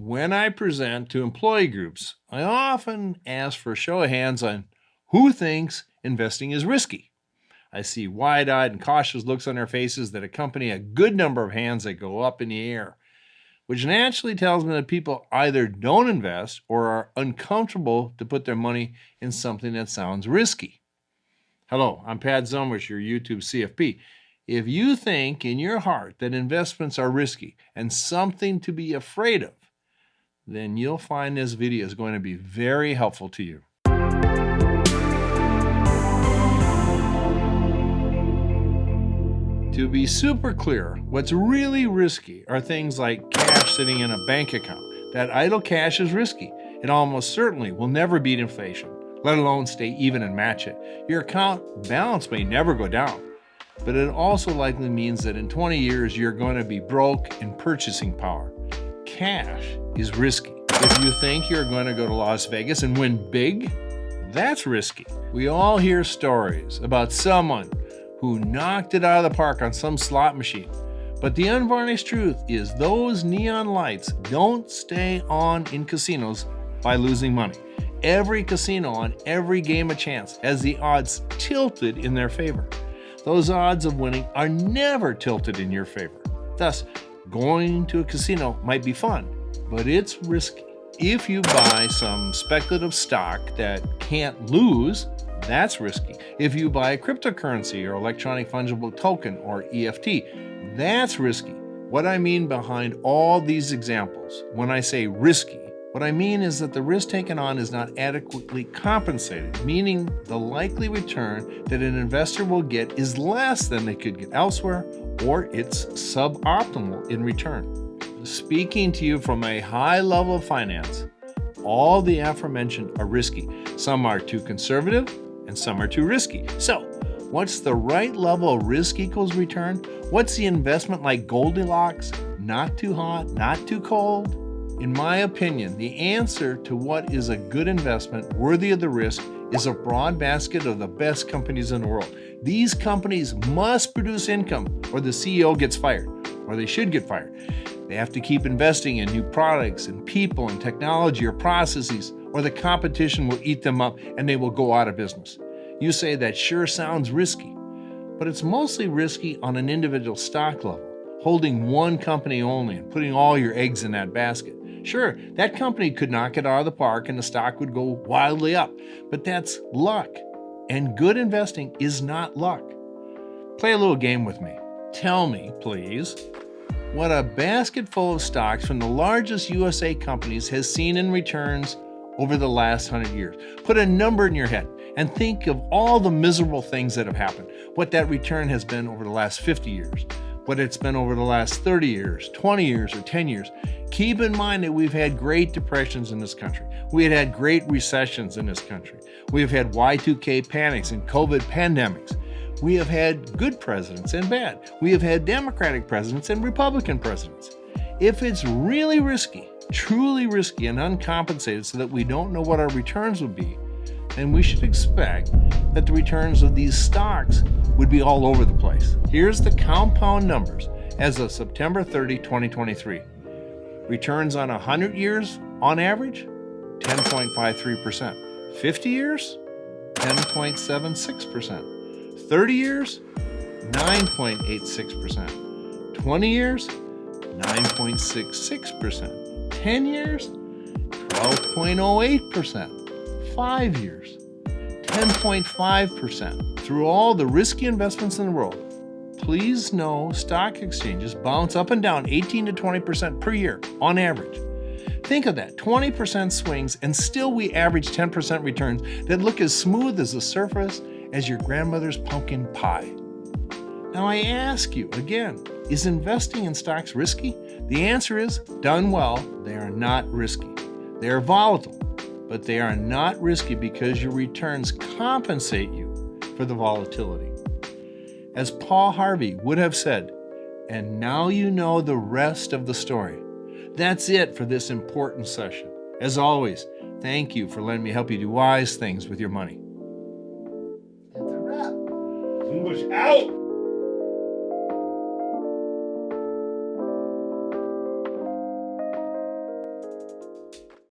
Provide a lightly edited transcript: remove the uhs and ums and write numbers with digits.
When I present to employee groups, I often ask for a show of hands on who thinks investing is risky. I see wide-eyed and cautious looks on their faces that accompany a good number of hands that go up in the air, which naturally tells me that people either don't invest or are uncomfortable to put their money in something that sounds risky. Hello, I'm Pat Zumwich, your YouTube CFP. If you think in your heart that investments are risky and something to be afraid of, then you'll find this video is going to be very helpful to you. To be super clear, what's really risky are things like cash sitting in a bank account. That idle cash is risky. It almost certainly will never beat inflation, let alone stay even and match it. Your account balance may never go down, but it also likely means that in 20 years you're going to be broke in purchasing power. Cash is risky. If you think you're going to go to Las Vegas and win big, that's risky. We all hear stories about someone who knocked it out of the park on some slot machine. But the unvarnished truth is those neon lights don't stay on in casinos by losing money. Every casino on every game of chance has the odds tilted in their favor. Those odds of winning are never tilted in your favor. Thus, going to a casino might be fun, but it's risky. If you buy some speculative stock that can't lose, that's risky. If you buy a cryptocurrency or electronic fungible token or EFT, that's risky. What I mean behind all these examples, when I say risky, what I mean is that the risk taken on is not adequately compensated, meaning the likely return that an investor will get is less than they could get elsewhere, or it's suboptimal in return. Speaking to you from a high level of finance, all the aforementioned are risky. Some are too conservative and some are too risky. So, what's the right level of risk equals return? What's the investment like Goldilocks? Not too hot, not too cold? In my opinion, the answer to what is a good investment worthy of the risk is a broad basket of the best companies in the world. These companies must produce income or the CEO gets fired, or they should get fired. They have to keep investing in new products and people and technology or processes, or the competition will eat them up and they will go out of business. You say that sure sounds risky, but it's mostly risky on an individual stock level, holding one company only and putting all your eggs in that basket. Sure, that company could knock it out of the park and the stock would go wildly up, but that's luck. And good investing is not luck. Play a little game with me. Tell me, please, what a basket full of stocks from the largest USA companies has seen in returns over the last 100 years. Put a number in your head and think of all the miserable things that have happened, what that return has been over the last 50 years, what it's been over the last 30 years, 20 years, or 10 years. Keep in mind that we've had great depressions in this country. We had great recessions in this country. We've had Y2K panics and COVID pandemics. We have had good presidents and bad. We have had Democratic presidents and Republican presidents. If it's really risky, truly risky and uncompensated so that we don't know what our returns would be, then we should expect that the returns of these stocks would be all over the place. Here's the compound numbers as of September 30, 2023. Returns on 100 years on average, 10.53%. 50 years, 10.76%. 30 years, 9.86%. 20 years, 9.66%. 10 years, 12.08%. 5 years, 10.5%. Through all the risky investments in the world, please know stock exchanges bounce up and down 18 to 20% per year on average. Think of that, 20% swings, and still we average 10% returns that look as smooth as the surface as your grandmother's pumpkin pie. Now I ask you again, is investing in stocks risky? The answer is, done well, they are not risky. They are volatile, but they are not risky because your returns compensate you for the volatility. As Paul Harvey would have said, and now you know the rest of the story. That's it for this important session. As always, thank you for letting me help you do wise things with your money. That's a wrap. English out!